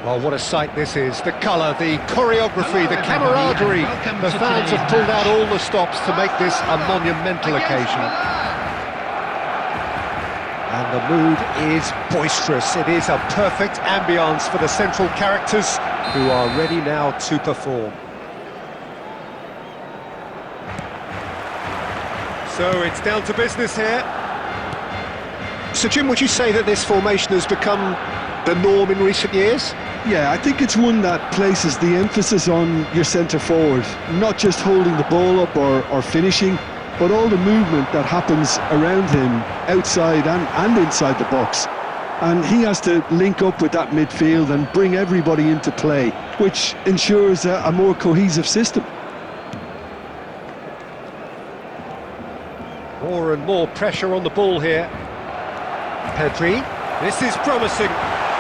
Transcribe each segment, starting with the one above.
Well, what a sight this is. The colour, the choreography, the camaraderie. The fans have pulled out all the stops to make this a monumental occasion. And the mood is boisterous. It is a perfect ambience for the central characters who are ready now to perform. So it's down to business here. So Jim, would you say that this formation has become the norm in recent years? Yeah, I think it's one that places the emphasis on your centre forward, not just holding the ball up or finishing, but all the movement that happens around him, outside and inside the box. And he has to link up with that midfield and bring everybody into play, which ensures a more cohesive system. More and more pressure on the ball here. Pedri, this is promising.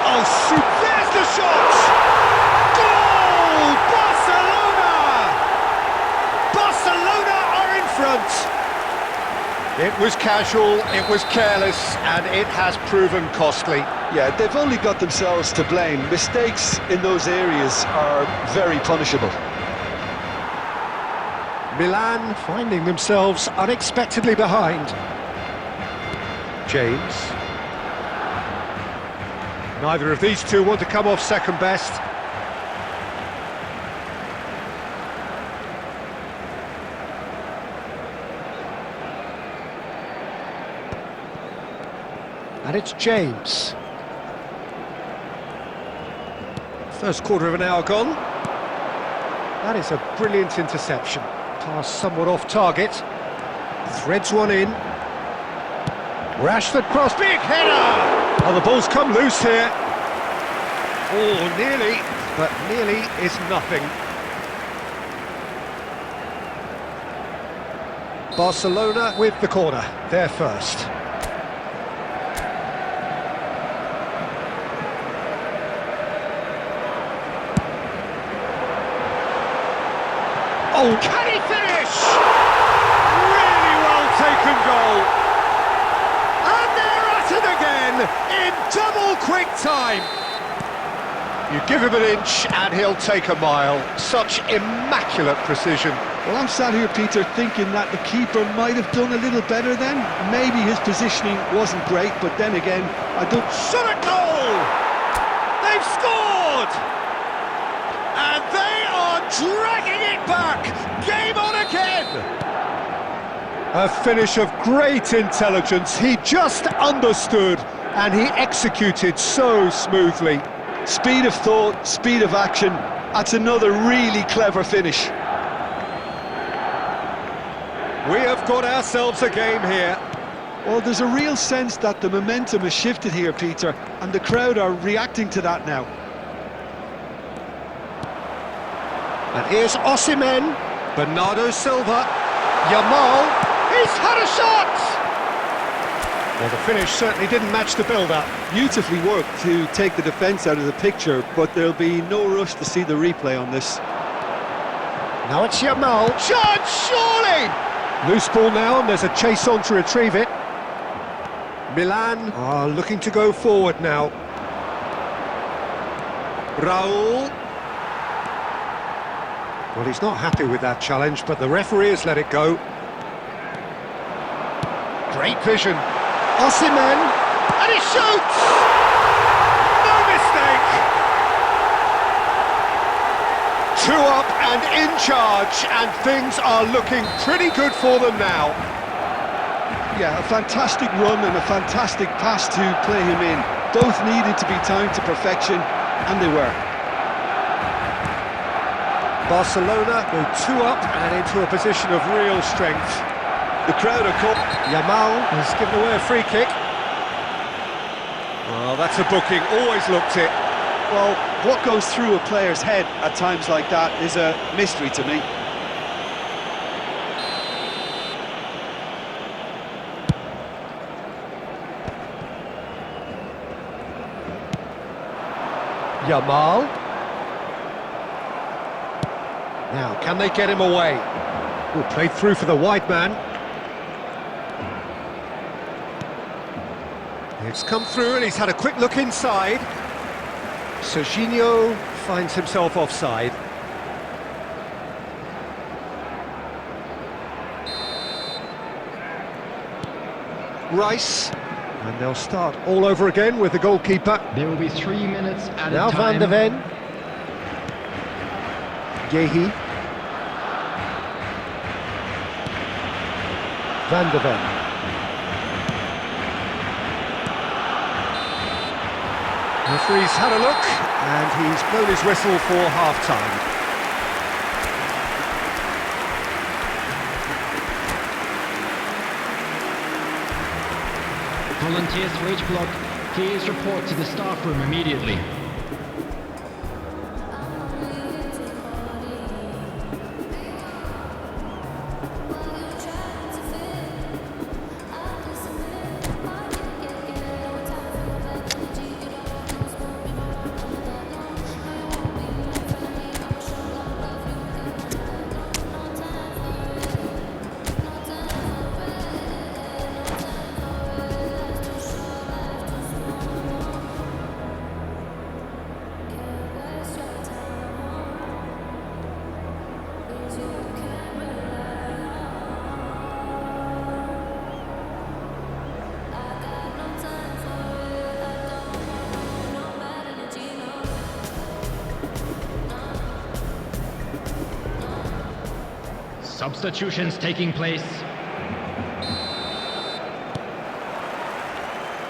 Oh, shoot, there's the shot! Goal! Barcelona! Barcelona are in front! It was casual, it was careless, and it has proven costly. Yeah, they've only got themselves to blame. Mistakes in those areas are very punishable. Milan finding themselves unexpectedly behind. James. Neither of these two want to come off second best. And it's James. First quarter of an hour gone. That is a brilliant interception. Pass somewhat off target. Threads one in. Rashford cross, big header! Oh, the ball's come loose here. Oh, nearly, but nearly is nothing. Barcelona with the corner, they're first. Oh, can he finish? Really well taken goal. And they're at it again in double quick time. You give him an inch and he'll take a mile. Such immaculate precision. Well, I'm sat here, Peter, thinking that the keeper might have done a little better then. Maybe his positioning wasn't great, but then again, I don't... Shot at goal! They've scored! And they are dragging it back! Game on again! A finish of great intelligence. He just understood and he executed so smoothly. Speed of thought, speed of action. That's another really clever finish. We have got ourselves a game here. Well, there's a real sense that the momentum has shifted here, Peter, and the crowd are reacting to that now. And here's Osimhen, Bernardo Silva, Yamal, he's had a shot! Well, the finish certainly didn't match the build-up. Beautifully worked to take the defence out of the picture, but there'll be no rush to see the replay on this. Now it's Yamal, shot, surely! Loose ball now, and there's a chase on to retrieve it. Milan are looking to go forward now. Raul. Well, he's not happy with that challenge, but the referee has let it go. Great vision. Osimhen, and he shoots! No mistake! 2 up and in charge, and things are looking pretty good for them now. Yeah, a fantastic run and a fantastic pass to play him in. Both needed to be timed to perfection, and they were. Barcelona go 2 up and into a position of real strength. The crowd are caught. Yamal has given away a free kick. Well, that's a booking, always looked it. Well, what goes through a player's head at times like that is a mystery to me. Yamal. Now, can they get him away? Well, played through for the wide man. It's come through and he's had a quick look inside. Serginho finds himself offside. Rice, and they'll start all over again with the goalkeeper. There will be 3 minutes at Now a time. Van de Ven. Yehi. Van de Ven. The referee's had a look, and he's blown his whistle for half-time. Volunteers for each block, please report to the staff room immediately. Substitutions taking place.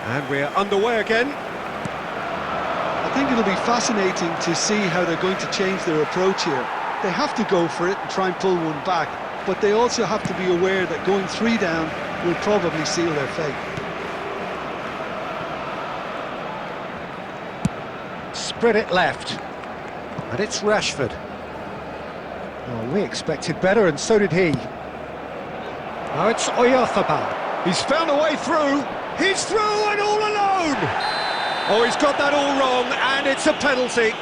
And we're underway again. I think it'll be fascinating to see how they're going to change their approach here. They have to go for it and try and pull one back, but they also have to be aware that going 3 down will probably seal their fate. Spread it left. And it's Rashford. Oh, we expected better, and so did he. Now it's Efootbal. He's found a way through. He's through and all alone. Oh, he's got that all wrong, and it's a penalty.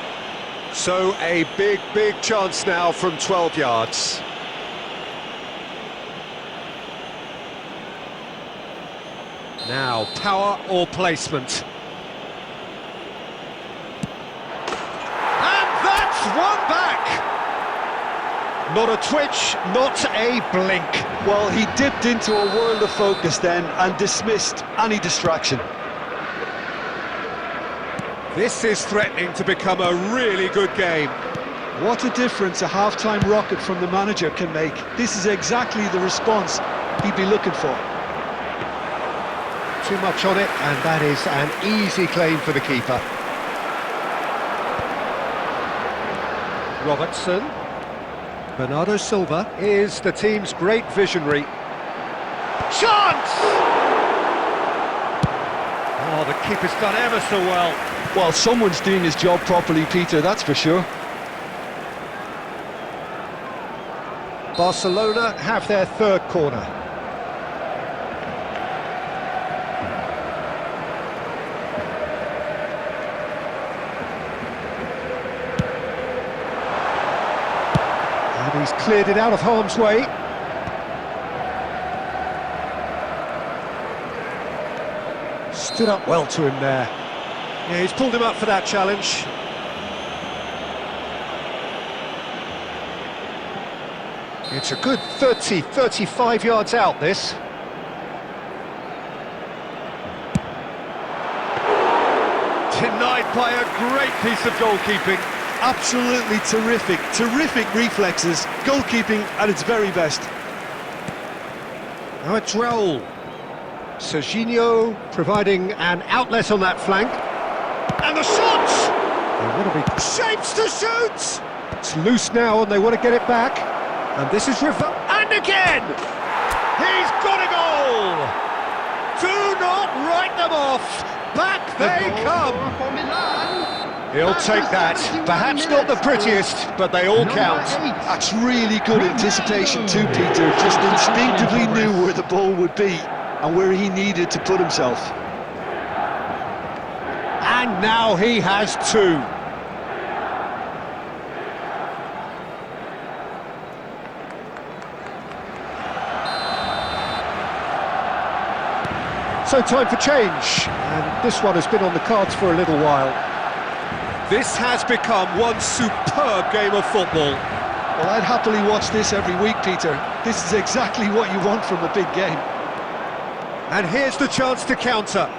So a big chance now from 12 yards. Now, power or placement. And that's one back. Not a twitch, not a blink. Well, he dipped into a world of focus then and dismissed any distraction. This is threatening to become a really good game. What a difference a half-time rocket from the manager can make. This is exactly the response he'd be looking for. Too much on it, and that is an easy claim for the keeper. Robertson. Bernardo Silva is the team's great visionary. Chance! Oh, the keeper's done ever so well. Well, someone's doing his job properly, Peter, that's for sure. Barcelona have their third corner. And he's cleared it out of harm's way. Stood up well to him there. Yeah, he's pulled him up for that challenge. It's a good 35 yards out, this. Denied by a great piece of goalkeeping. Absolutely terrific reflexes, goalkeeping at its very best. Now it's Raul. Serginho providing an outlet on that flank. And the shot! They want to be shapes to shoot! It's loose now and they want to get it back. And this is and again! He's got a goal! Do not write them off! Back they come! He'll take that. Perhaps not the prettiest, but they all count. That's really good anticipation too, Peter. Just instinctively knew where the ball would be and where he needed to put himself. And now he has two. So time for change, and this one has been on the cards for a little while. This has become one superb game of football. Well, I'd happily watch this every week, Peter. This is exactly what you want from a big game. And here's the chance to counter.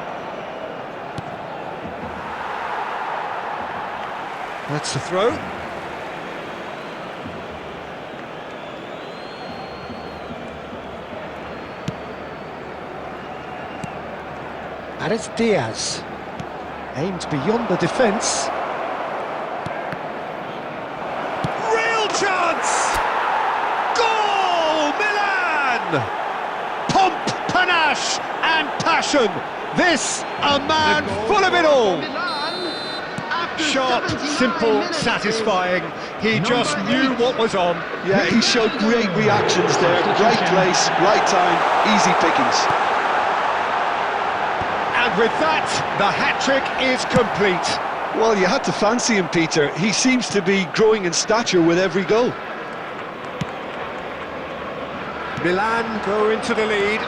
That's the throw. And it's Diaz. Aimed beyond the defence. Real chance! Goal! Milan! Pomp, panache and passion. This, a man full of it all. Sharp, simple, satisfying. He just knew what was on. Yeah, he showed great reactions there. Right place, right time, easy pickings. And with that, the hat-trick is complete. Well, you had to fancy him, Peter. He seems to be growing in stature with every goal. Milan go into the lead.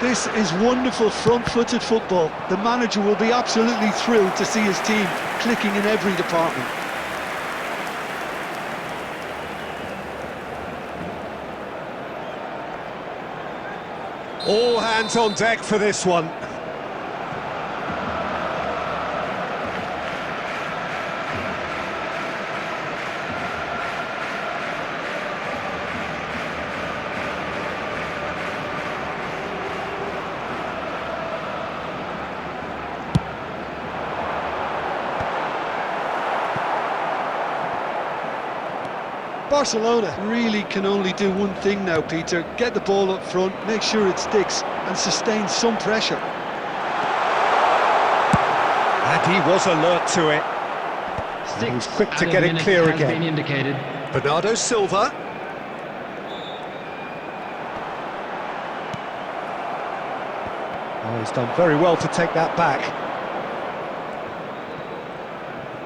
This is wonderful front-footed football. The manager will be absolutely thrilled to see his team clicking in every department. All hands on deck for this one. Barcelona really can only do one thing now, Peter. Get the ball up front, make sure it sticks, and sustain some pressure. And he was alert to it. He was quick to get it clear again. Bernardo Silva. Oh, he's done very well to take that back.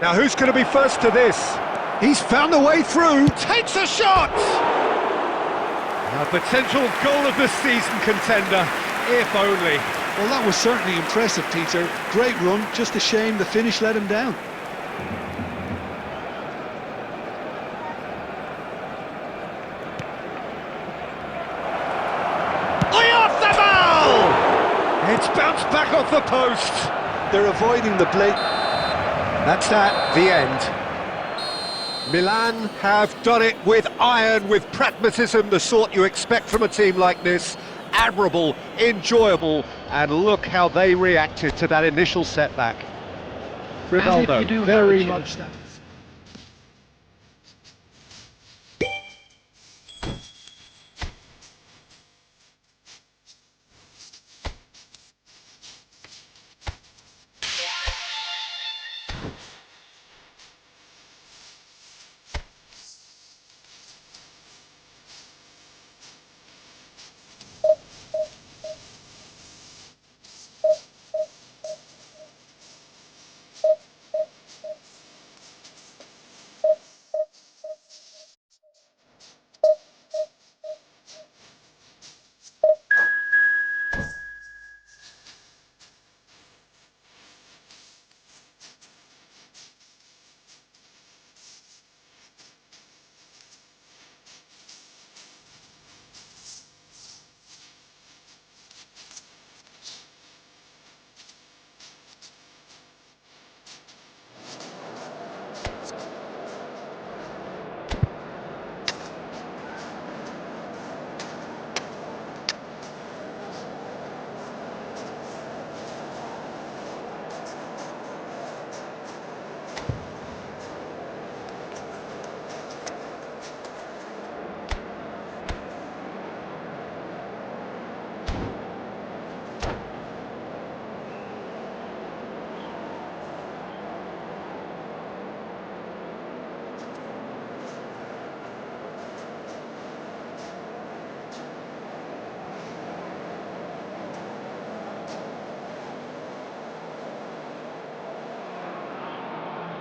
Now who's going to be first to this? He's found a way through, takes a shot! A potential goal of the season contender, if only. Well, that was certainly impressive, Peter. Great run, just a shame the finish let him down. Oyarzabal! It's bounced back off the post. They're avoiding the blade. That's that, the end. Milan have done it with iron, with pragmatism, the sort you expect from a team like this. Admirable, enjoyable, and look how they reacted to that initial setback. Ronaldo, very much that.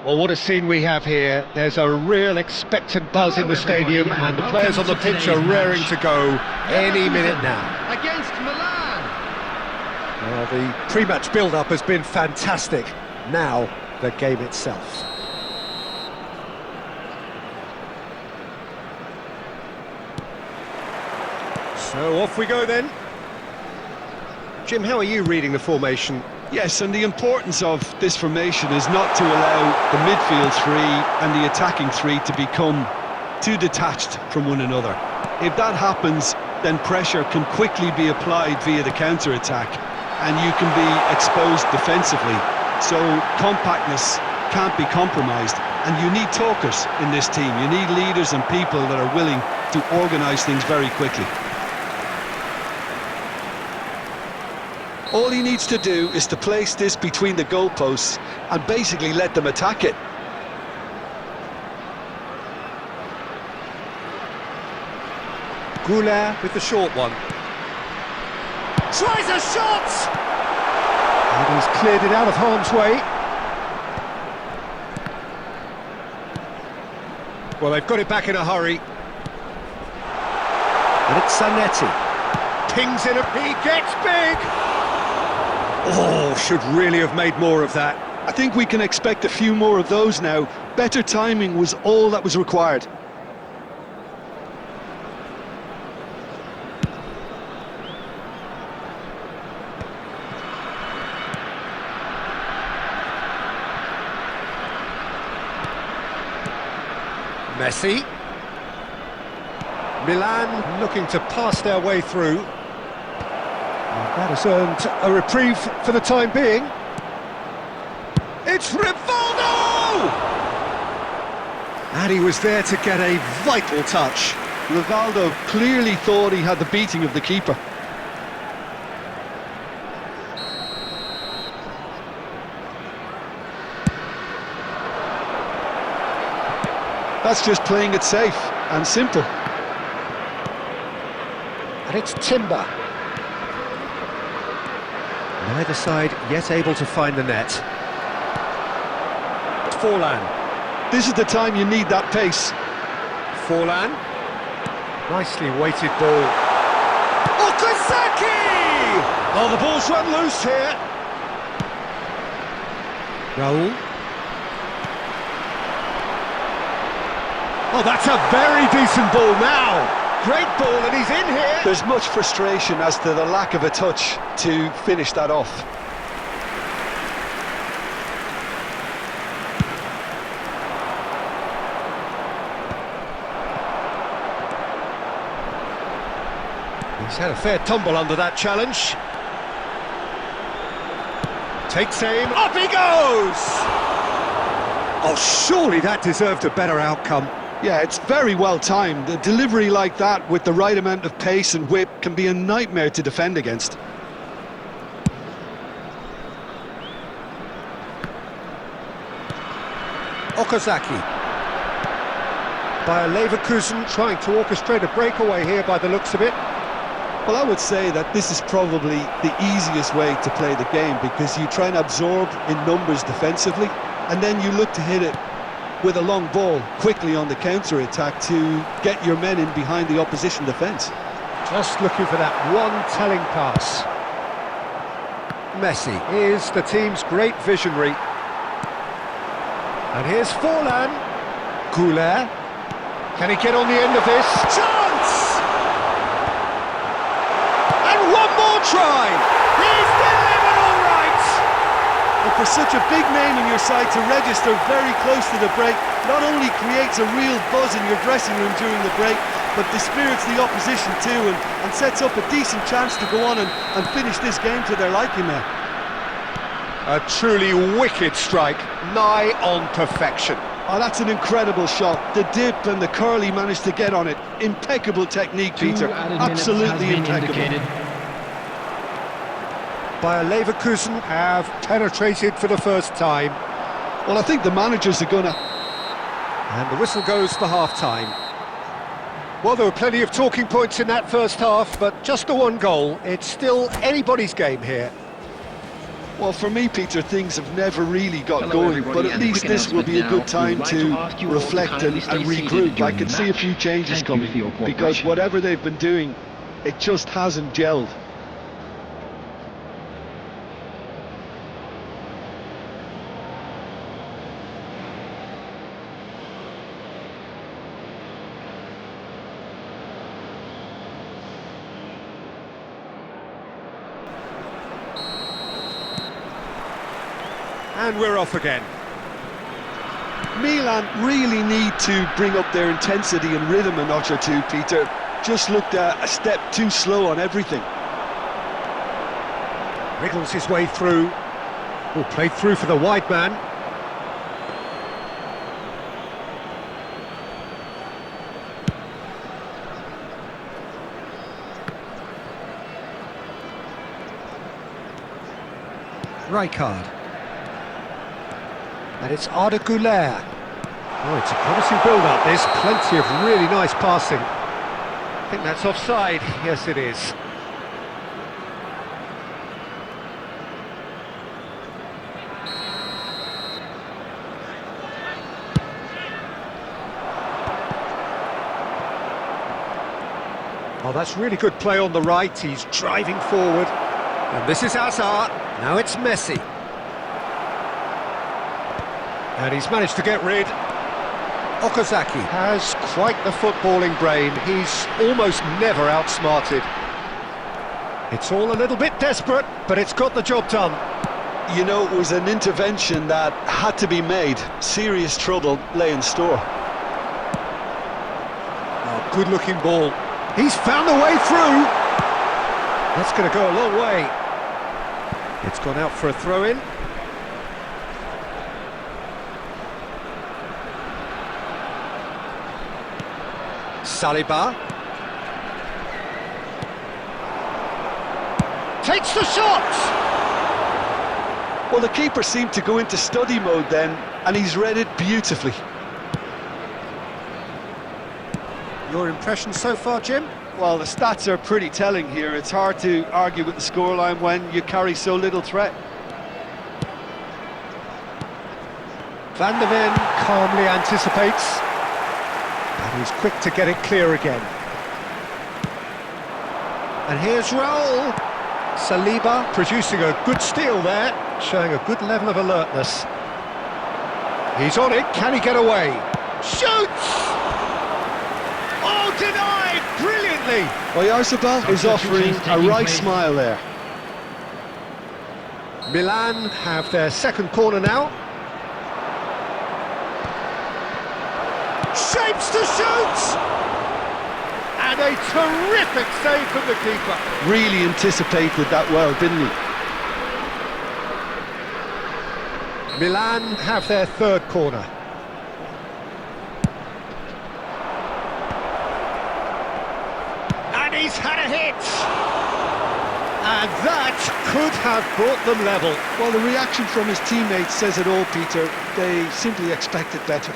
Well, what a scene we have here. There's a real expectant buzz in the stadium, and the players on the pitch are raring to go any minute now. Against Milan. Well, the pre-match build-up has been fantastic. Now, the game itself. So off we go then. Jim, how are you reading the formation? Yes, and the importance of this formation is not to allow the midfield three and the attacking three to become too detached from one another. If that happens, then pressure can quickly be applied via the counter-attack, and you can be exposed defensively. So compactness can't be compromised, and you need talkers in this team. You need leaders and people that are willing to organise things very quickly. All he needs to do is to place this between the goalposts and basically let them attack it. Goulet with the short one. Tries a shot! And he's cleared it out of harm's way. Well, they've got it back in a hurry. And it's Zanetti. Pings in he gets big! Oh, should really have made more of that. I think we can expect a few more of those now. Better timing was all that was required. Messi. Milan looking to pass their way through. That has earned a reprieve for the time being. It's Rivaldo! And he was there to get a vital touch. Rivaldo clearly thought he had the beating of the keeper. That's just playing it safe and simple. And it's Timber. Neither side yet able to find the net. Forlan. This is the time you need that pace. Forlan. Nicely weighted ball. Okazaki! Oh, the ball's run loose here. Raul. Oh, that's a very decent ball now. Great ball, and he's in here. There's much frustration as to the lack of a touch to finish that off. He's had a fair tumble under that challenge. Takes aim, up he goes! Oh, surely that deserved a better outcome. Yeah, it's very well timed. A delivery like that with the right amount of pace and whip can be a nightmare to defend against. Okazaki. Bayer Leverkusen trying to orchestrate a breakaway here by the looks of it. Well, I would say that this is probably the easiest way to play the game, because you try and absorb in numbers defensively, and then you look to hit it with a long ball quickly on the counter-attack to get your men in behind the opposition defence. Just looking for that one telling pass. Messi is the team's great visionary. And here's Forlan. Goulet. Can he get on the end of this? Chance! And one more try! He's delivered all right! And for such a big name in your side to register very close to the break, not only creates a real buzz in your dressing room during the break, but dispirits the opposition too, and sets up a decent chance to go on and finish this game to their liking now. A truly wicked strike, nigh on perfection. Oh, that's an incredible shot. The dip and the curl he managed to get on it. Impeccable technique, Peter. Absolutely impeccable. Bayer Leverkusen have penetrated for the first time. Well, I think the managers are going to... And the whistle goes for half-time. Well, there were plenty of talking points in that first half, but just the one goal. It's still anybody's game here. Well, for me, Peter, things have never really got going, but at least this will be a good time to reflect and regroup. I can see a few changes coming, because whatever they've been doing, it just hasn't gelled. And we're off again. Milan really need to bring up their intensity and rhythm a notch or two, Peter. Just looked a step too slow on everything. Wriggles his way through. Oh, played through for the wide man. Rijkaard. And it's Arda Güler. Oh, it's a promising build-up, this. Plenty of really nice passing. I think that's offside. Yes, it is. Oh, that's really good play on the right. He's driving forward. And this is Hazard. Now it's Messi. And he's managed to get rid. Okazaki has quite the footballing brain. He's almost never outsmarted. It's all a little bit desperate, but it's got the job done. You know, it was an intervention that had to be made. Serious trouble lay in store. Oh, good-looking ball. He's found a way through. That's going to go a long way. It's gone out for a throw-in. Saliba. Takes the shot! Well, the keeper seemed to go into study mode then, and he's read it beautifully. Your impression so far, Jim? Well, the stats are pretty telling here. It's hard to argue with the scoreline when you carry so little threat. Van der Ven calmly anticipates. And he's quick to get it clear again. And here's Raul. Saliba producing a good steal there, showing a good level of alertness. He's on it, can he get away? Shoots! Oh, denied! Brilliantly! Oyarzabal is offering a right smile there. Milan have their second corner now. Shapes to shoot! And a terrific save from the keeper. Really anticipated that well, didn't he? Milan have their third corner. And he's had a hit! And that could have brought them level. Well, the reaction from his teammates says it all, Peter. They simply expected better.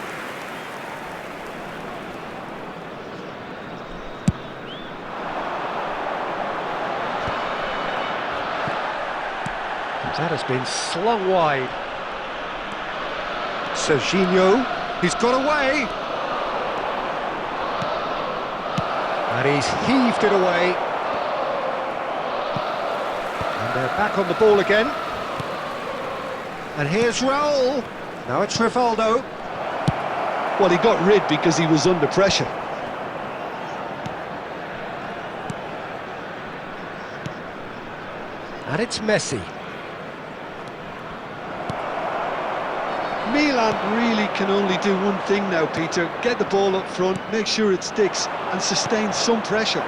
That has been slung wide. Serginho, he's got away. And he's heaved it away. And they're back on the ball again. And here's Raul. Now it's Rivaldo. Well, he got rid because he was under pressure. And it's Messi. Milan really can only do one thing now, Peter. Get the ball up front, make sure it sticks, and sustain some pressure.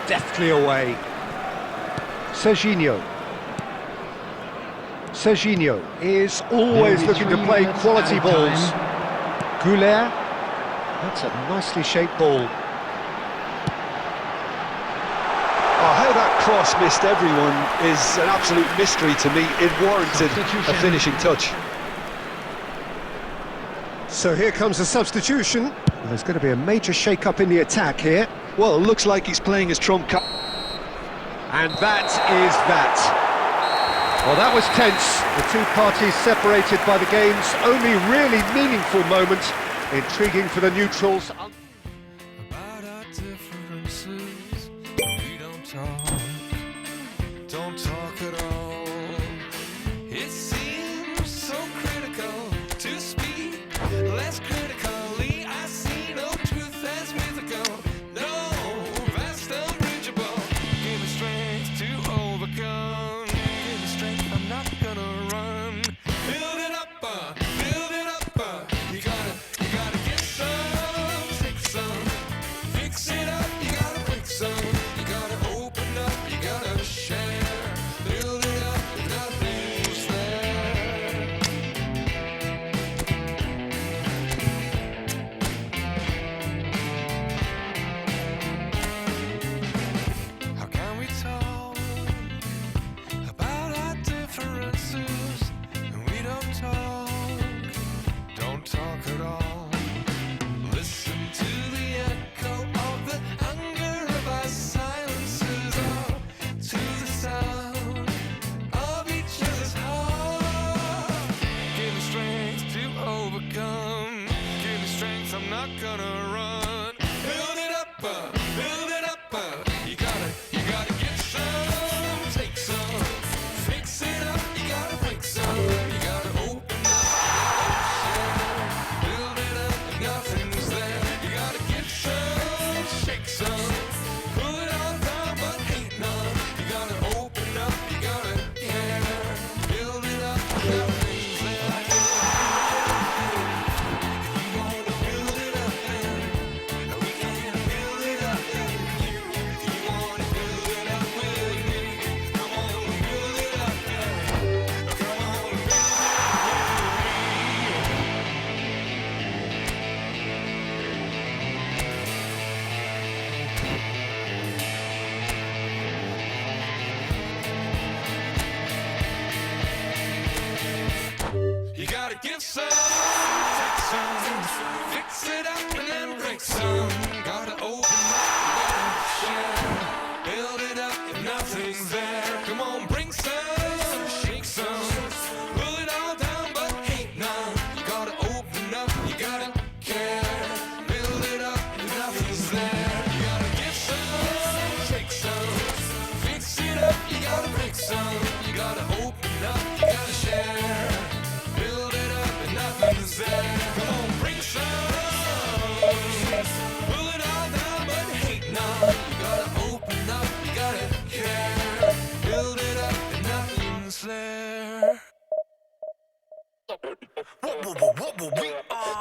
Deftly away. Serginho. Serginho is always looking to play quality balls. Güler. That's a nicely shaped ball. How that cross missed everyone is an absolute mystery to me. It warranted a finishing touch. So here comes a substitution. Well, there's going to be a major shake-up in the attack here. Well, it looks like he's playing his trump card. And that is that. Well, that was tense. The two parties separated by the game's only really meaningful moment. Intriguing for the neutrals. About our differences, we don't talk at all. It seems so critical to speak less critically. I see no truth as mythical, no vast unbridgeable. Give me strength to overcome, give me strength. gotta give some, take some, fix it up and then break some. Gotta open up, gotta share, build it up if nothing's there. Come on, bring some, shake some, pull it all down but hate none. You gotta open up, you gotta care, build it up if nothing's there. You gotta give some, take some, fix it up, you gotta break some. You gotta open up, you gotta share, build it up and nothing's there. Come on, bring some, pull it all down but hate none. You gotta open up, you gotta care, build it up and nothing's there.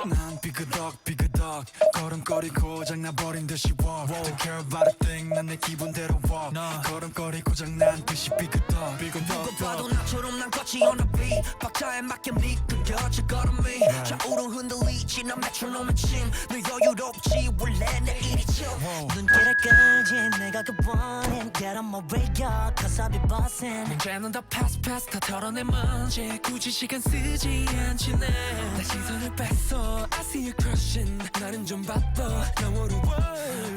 난 삐그덕 걸음걸이 고장나버린 듯이 walk Don't care about a thing 난 내 기분대로 walk 걸음걸이 고장난 듯이 삐그덕 누가 봐도 나처럼 난 걷지 on the beat 박자에 맞게 미끄러져 걸음이 좌우로 흔들리지 난 메트로놈의 침너 여유롭지 원래 내 일이죠 눈길을 끄지 내가 그 원인 Get on my radio cause I be bossing 문제는 다 pass 다 털어내 먼지 굳이 시간 쓰지 않지 내 시선을 뺐어 I see you crushing 나는 좀 바빠 영어로워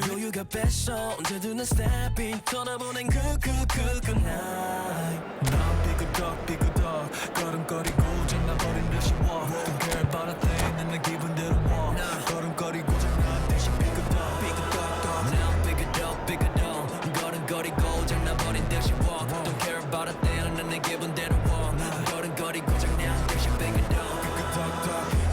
여유가 뺐어 언제든 난 stepping 떠나보낸 good night 난 삐그덕 걸음걸이 고장나버린 듯이 walk Don't care about a thing 난 내 기분대로 walk 걸음걸이 고장난 듯이 삐그덕 난 삐그덕 걸음걸이 고장나버린 듯이 walk Don't care about a thing 난 내 기분대로 walk 걸음걸이 고장난 듯이 삐그덕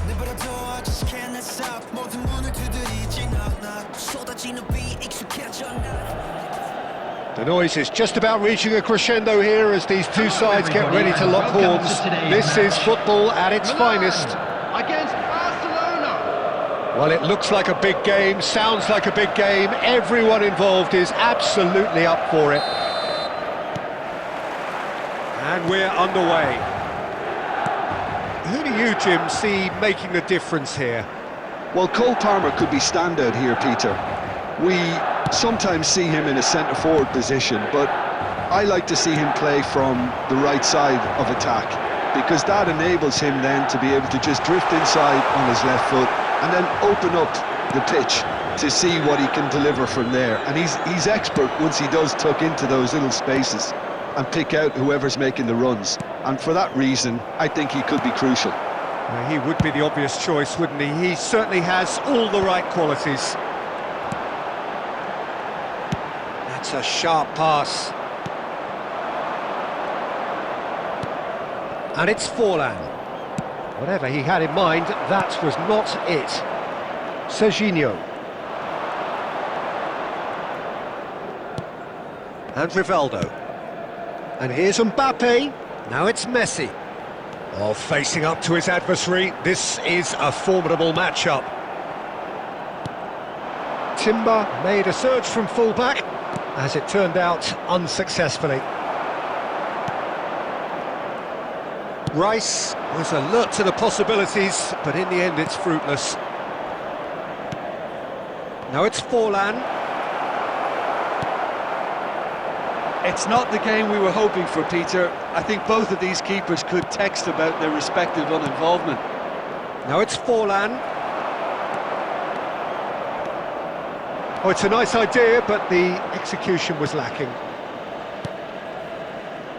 내버려둬 I just can't stop 모든 문을 두드리지 knock 쏟아지는 비 익숙해져 The noise is just about reaching a crescendo here as these two sides get ready to lock horns. This is football at its finest. Against Barcelona. Well, it looks like a big game, sounds like a big game. Everyone involved is absolutely up for it. And we're underway. Who do you, Jim, see making the difference here? Well, Cole Palmer could be standout here, Peter. We sometimes see him in a centre-forward position, but I like to see him play from the right side of attack, because that enables him then to be able to just drift inside on his left foot and then open up the pitch to see what he can deliver from there. And he's expert once he does tuck into those little spaces and pick out whoever's making the runs. And for that reason, I think he could be crucial. He would be the obvious choice, wouldn't he? He certainly has all the right qualities. That's a sharp pass. And it's Forlan. Whatever he had in mind, that was not it. Serginho. And Rivaldo. And here's Mbappe. Now it's Messi. Oh, facing up to his adversary, this is a formidable matchup. Timber made a surge from full-back, as it turned out, unsuccessfully. Rice was alert to the possibilities, but in the end it's fruitless. Now it's Forlan. It's not the game we were hoping for, Peter. I think both of these keepers could text about their respective uninvolvement. Now it's Forlan. Oh, it's a nice idea, but the execution was lacking.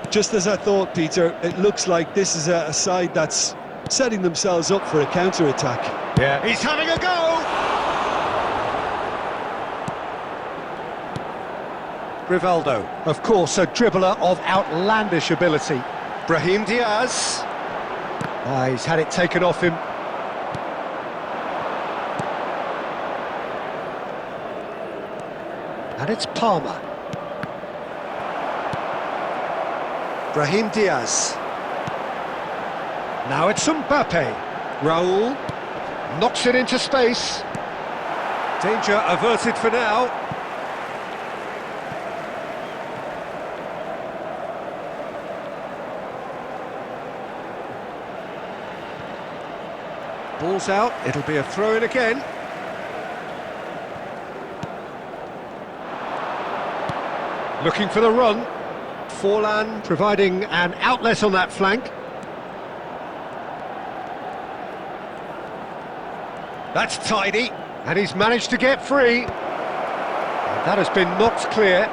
Just as I thought, Peter, it looks like this is a side that's setting themselves up for a counter-attack. Yeah, he's having a go! Rivaldo, of course, a dribbler of outlandish ability. Brahim Diaz. He's had it taken off him. And it's Palmer. Brahim Diaz. Now it's Mbappe. Raul knocks it into space. Danger averted for now. Ball's out, it'll be a throw-in again. Looking for the run. Forlan providing an outlet on that flank. That's tidy, and he's managed to get free. And that has been knocked clear.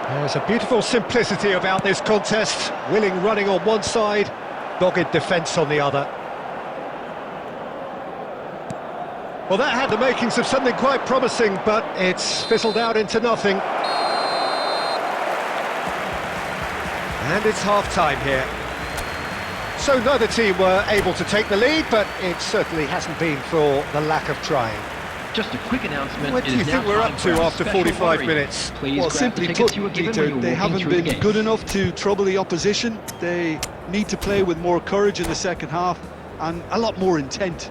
There's a beautiful simplicity about this contest. Willing running on one side, dogged defence on the other. Well, that had the makings of something quite promising, but it's fizzled out into nothing. And it's half-time here. So neither team were able to take the lead, but it certainly hasn't been for the lack of trying. Just a quick announcement. What do you think we're up to after 45 minutes? Please Well, grab simply the put, tickets you were given when Peter, you were they walking haven't through the been gates. good enough to trouble the opposition. They need to play with more courage in the second half and a lot more intent.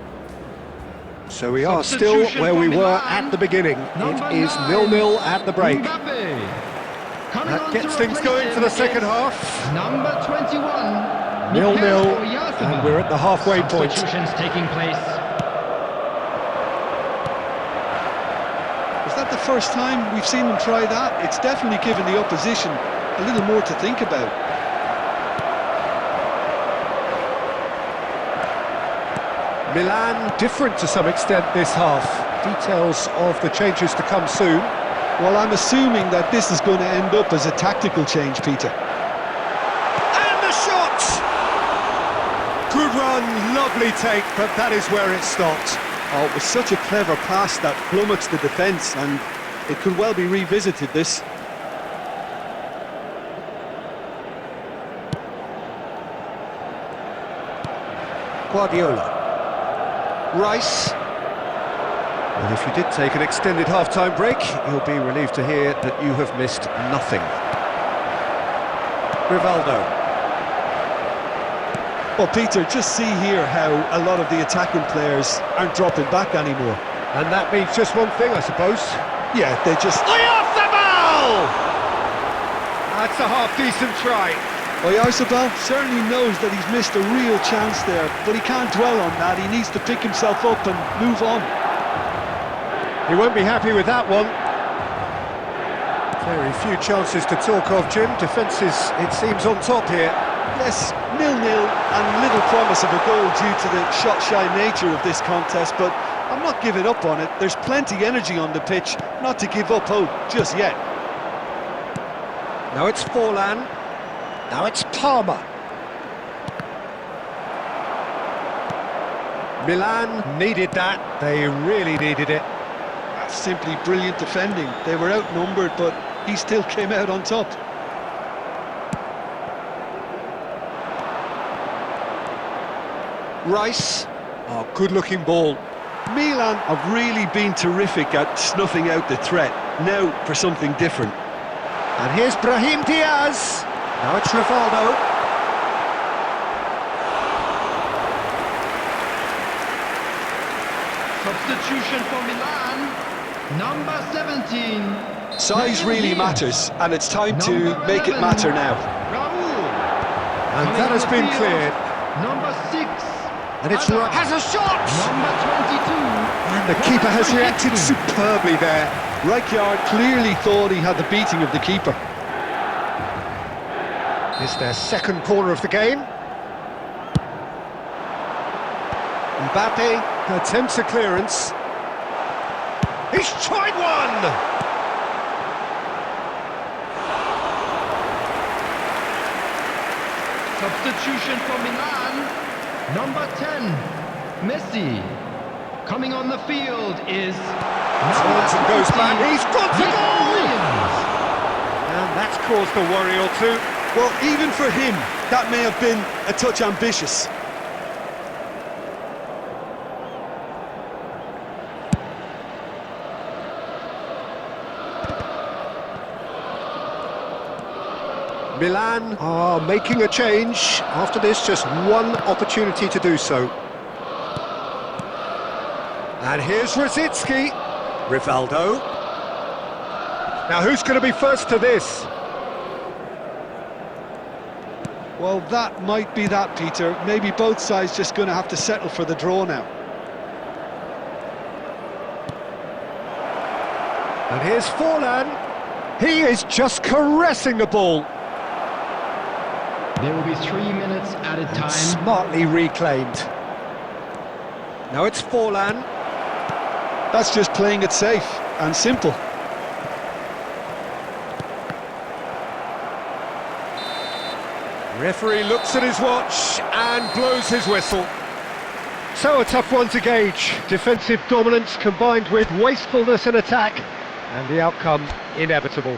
So we are still where we were at the beginning. It is 0-0 at the break. That gets things going for the second half. Number 21. 0-0, and we're at the halfway point. Substitutions taking place. Is that the first time we've seen them try that? It's definitely given the opposition a little more to think about. Milan different to some extent this half. Details of the changes to come soon. Well, I'm assuming that this is going to end up as a tactical change, Peter. And the shot! Good run, lovely take, but that is where it stopped. Oh, it was such a clever pass that flummoxed the defence, and it could well be revisited, this. Guardiola. Rice. And if you did take an extended half-time break, you'll be relieved to hear that you have missed nothing. Rivaldo. Well, Peter, just see here how a lot of the attacking players aren't dropping back anymore. And that means just one thing, I suppose. Yeah, they just... Efootbal! That's a half-decent try. Oyarzabal certainly knows that he's missed a real chance there, but he can't dwell on that. He needs to pick himself up and move on. He won't be happy with that one. Very few chances to talk of, Jim. Defence is, it seems, on top here. Yes, 0-0 and little promise of a goal due to the shot-shy nature of this contest, but I'm not giving up on it. There's plenty energy on the pitch, not to give up hope just yet. Now it's Forlan. Now it's Palmer. Milan needed that. They really needed it. That's simply brilliant defending. They were outnumbered, but he still came out on top. Rice. Oh, good-looking ball. Milan have really been terrific at snuffing out the threat. Now for something different. And here's Brahim Diaz. Now it's Rivaldo. Substitution for Milan. Number 17. Size really matters, and it's time to make it matter now. Raul. And that has been cleared. Number 6. And it's has a shot! Number 22. And the keeper has reacted superbly there. Rijkaard clearly thought he had the beating of the keeper. It's their second corner of the game. Mbappe attempts a clearance. He's tried one! Substitution for Milan. Number 10. Messi. Coming on the field is Turns and goes back. He's got the goal! Williams. And that's caused a worry or two. Well, even for him, that may have been a touch ambitious. Milan are making a change. After this, just one opportunity to do so. And here's Rosicki. Rivaldo. Now, who's going to be first to this? Well, that might be that, Peter. Maybe both sides just going to have to settle for the draw now. And here's Forlan. He is just caressing the ball. There will be 3 minutes added time. Smartly reclaimed. Now it's Forlan. That's just playing it safe and simple. Referee looks at his watch and blows his whistle. So a tough one to gauge. Defensive dominance combined with wastefulness in attack, and the outcome inevitable.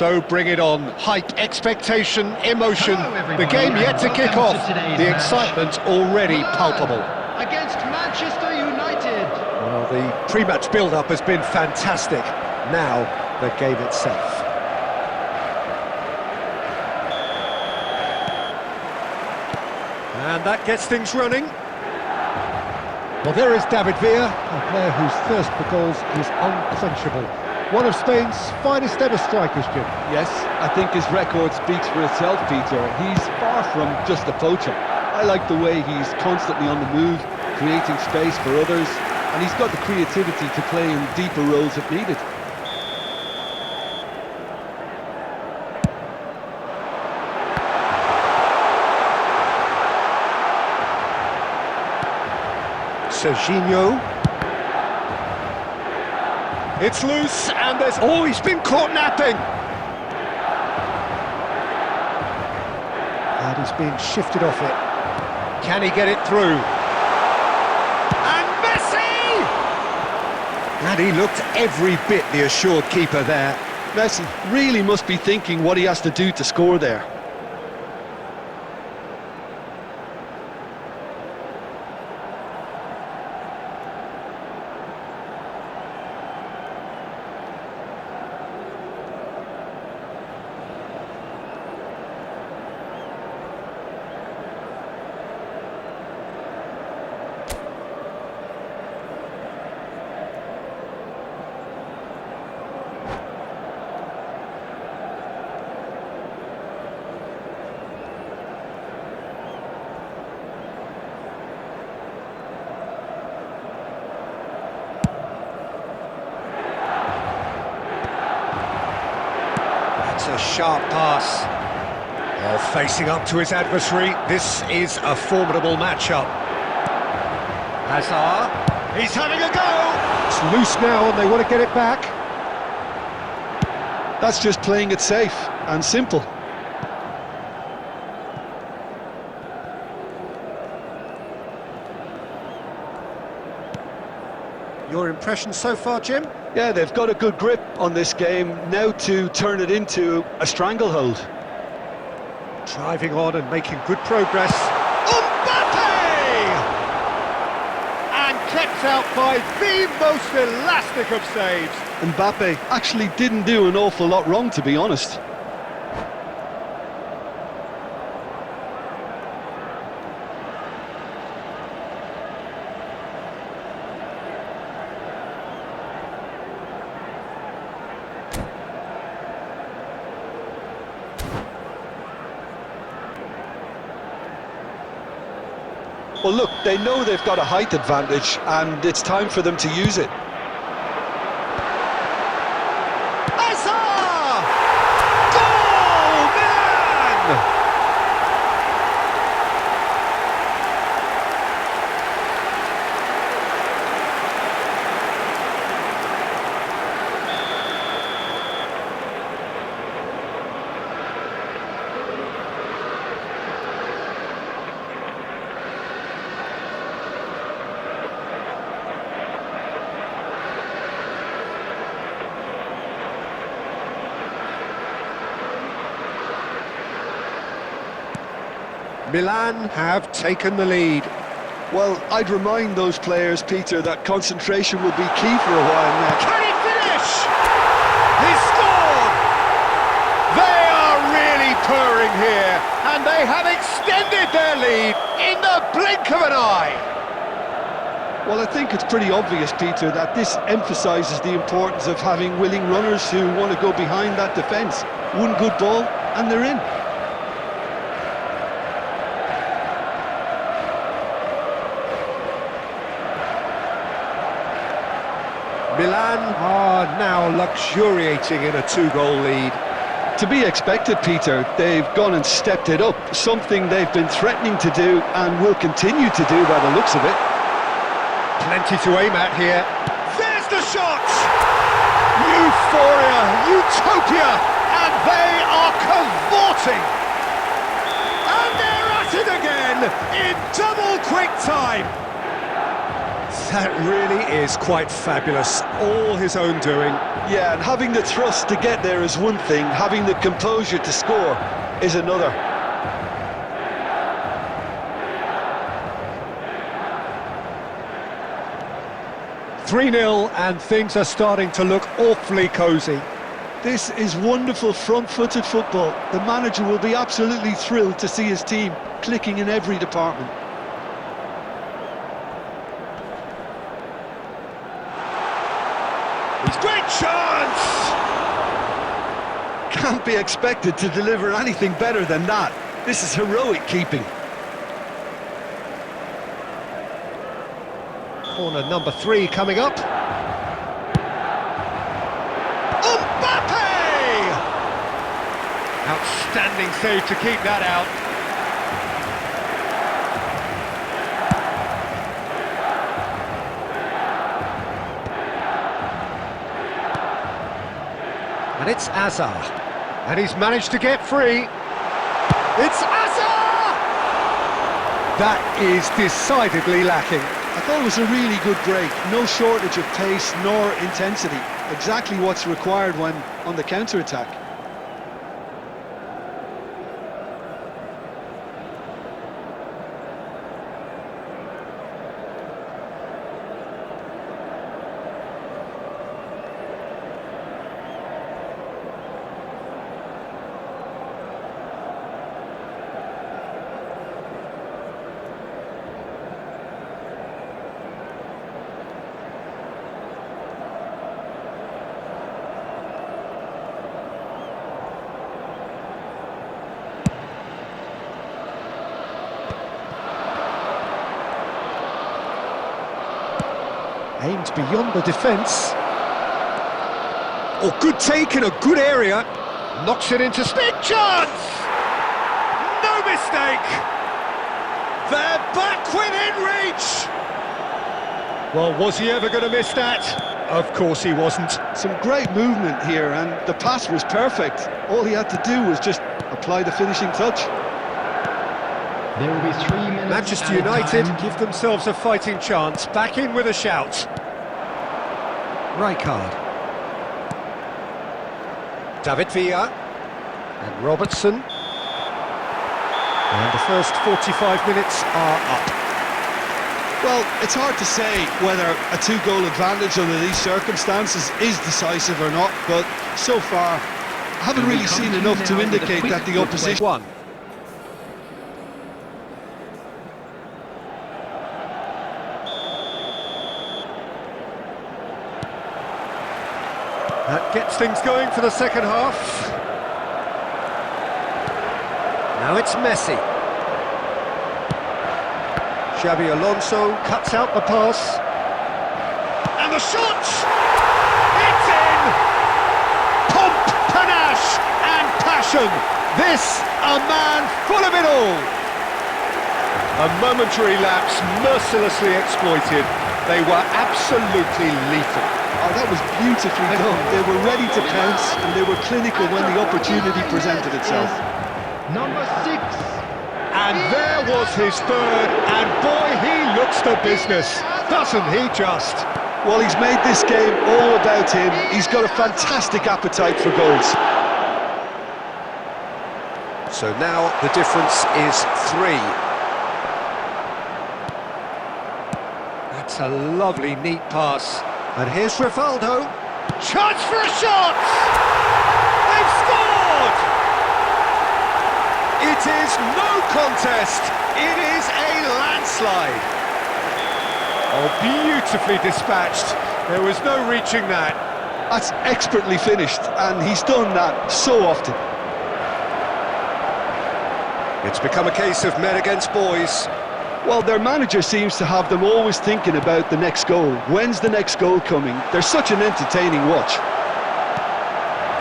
So bring it on. Hype, expectation, emotion. Hello, everybody, The game yet to and kick welcome off. to today's The match. excitement already palpable. Against Manchester United. Well, the pre-match build-up has been fantastic. Now, the game itself. And that gets things running. Well, there is David Villa, a player whose thirst for goals is unquenchable. One of Spain's finest ever strikers, Jim. Yes, I think his record speaks for itself, Peter. He's far from just a poacher. I like the way he's constantly on the move, creating space for others, and he's got the creativity to play in deeper roles if needed. Serginho. It's loose, and there's... Oh, he's been caught napping! And he's being shifted off it. Can he get it through? And Messi! And he looked every bit the assured keeper there. Messi really must be thinking what he has to do to score there. That's a sharp pass. Oh, facing up to his adversary, this is a formidable matchup. Hazard, he's having a go! It's loose now and they want to get it back. That's just playing it safe and simple. Your impression so far, Jim? Yeah, they've got a good grip on this game, now to turn it into a stranglehold. Driving on and making good progress. Mbappe! And kept out by the most elastic of saves. Mbappe actually didn't do an awful lot wrong, to be honest. Well, look, they know they've got a height advantage, and it's time for them to use it. Hazard! Goal, Milan! Milan have taken the lead. Well, I'd remind those players, Peter, that concentration will be key for a while now. Can he finish? He scored! They are really purring here, and they have extended their lead in the blink of an eye. Well, I think it's pretty obvious, Peter, that this emphasises the importance of having willing runners who want to go behind that defence. One good ball, and they're in. Milan are now luxuriating in a two-goal lead. To be expected, Peter. They've gone and stepped it up, something they've been threatening to do and will continue to do by the looks of it. Plenty to aim at here. There's the shot! Euphoria, utopia, and they are cavorting! And they're at it again in double quick time! That really is quite fabulous, all his own doing. Yeah, and having the thrust to get there is one thing, having the composure to score is another. "3-0 and things are starting to look awfully cosy. This is wonderful front-footed football. The manager will be absolutely thrilled to see his team clicking in every department. Great chance! Can't be expected to deliver anything better than that. This is heroic keeping. Corner number 3 coming up. Mbappe! Outstanding save to keep that out. And it's Hazard, and he's managed to get free. It's Hazard! That is decidedly lacking. I thought it was a really good break. No shortage of pace nor intensity. Exactly what's required when on the counter-attack. Aimed beyond the defence. Oh, good take in a good area. Knocks it into big chance! No mistake! They're back within reach! Well, was he ever going to miss that? Of course he wasn't. Some great movement here, and the pass was perfect. All he had to do was just apply the finishing touch. There will be 3 minutes. Manchester added United time. give themselves a fighting chance. Back in with a shout. Rijkaard. David Villa. And Robertson. And the first 45 minutes are up. Well, it's hard to say whether a 2-goal advantage under these circumstances is decisive or not, but so far, I haven't really seen enough to indicate that the opposition... One. That gets things going for the second half. Now it's Messi. Xabi Alonso cuts out the pass. And the shot! It's in! Pomp, panache and passion. This, a man full of it all. A momentary lapse mercilessly exploited. They were absolutely lethal. Oh, that was beautifully done. They were ready to pounce, and they were clinical when the opportunity presented itself. Number 6. And there was his third, and boy, he looks the business, doesn't he just? Well, he's made this game all about him. He's got a fantastic appetite for goals. So now the difference is 3. That's a lovely, neat pass. And here's Rivaldo. Chance for a shot! They've scored! It is no contest. It is a landslide. Oh, beautifully dispatched. There was no reaching that. That's expertly finished, and he's done that so often. It's become a case of men against boys. Well, their manager seems to have them always thinking about the next goal. When's the next goal coming? They're such an entertaining watch.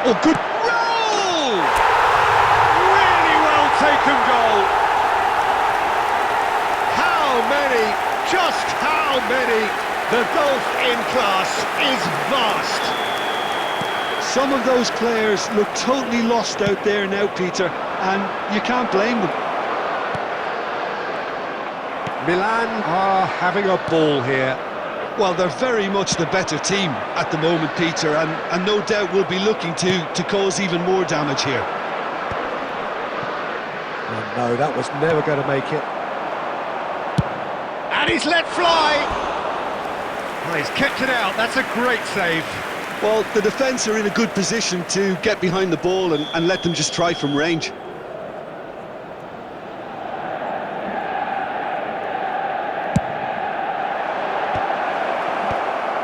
Oh, good roll! Really well taken goal. How many, just how many? The gulf in class is vast. Some of those players look totally lost out there now, Peter, and you can't blame them. Milan are having a ball here. Well, they're very much the better team at the moment, Peter, and no doubt will be looking to cause even more damage here. Oh no, that was never going to make it. And he's let fly! Oh, he's kept it out, that's a great save. Well, the defence are in a good position to get behind the ball and let them just try from range.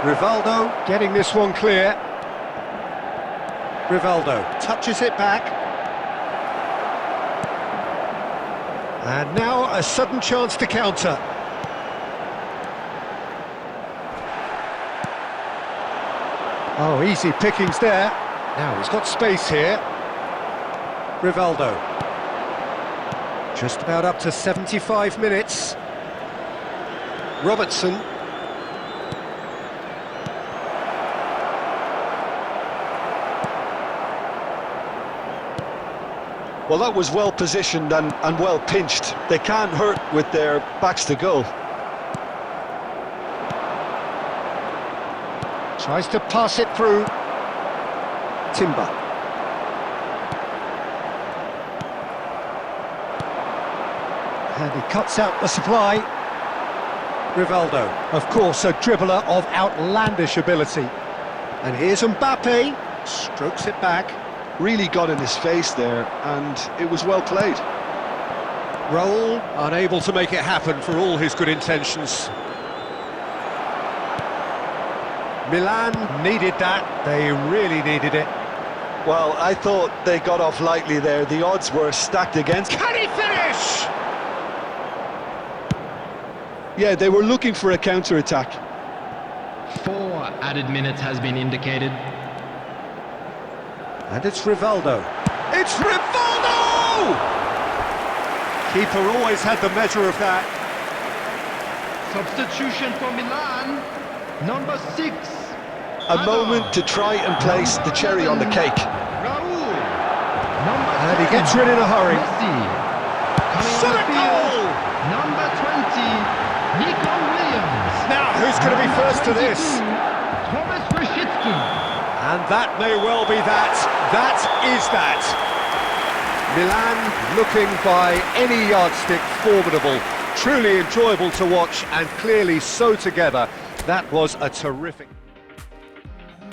Rivaldo getting this one clear. Rivaldo touches it back. And now a sudden chance to counter. Oh, easy pickings there. Now he's got space here. Rivaldo. Just about up to 75 minutes. Robertson. Well, that was well positioned and well pinched. They can't hurt with their backs to goal. Tries to pass it through. Timber. And he cuts out the supply. Rivaldo, of course, a dribbler of outlandish ability. And here's Mbappe, strokes it back. Really got in his face there, and it was well played. Raul, unable to make it happen for all his good intentions. Milan needed that, they really needed it. Well, I thought they got off lightly there. The odds were stacked against. Can he finish? Yeah, they were looking for a counter-attack. 4 added minutes has been indicated. And it's Rivaldo. It's Rivaldo! Keeper always had the measure of that. Substitution for Milan, number 6. A moment to try and place the cherry on the cake. Raul, number And he 10. gets rid in a hurry. Messi, coming on Shot the a field, goal! number 20, Nico Williams. Now, who's going to be Number first to 22, this? Thomas Rashitsky. And that may well be that. That is that. Milan looking by any yardstick formidable. Truly enjoyable to watch and clearly so together. That was a terrific...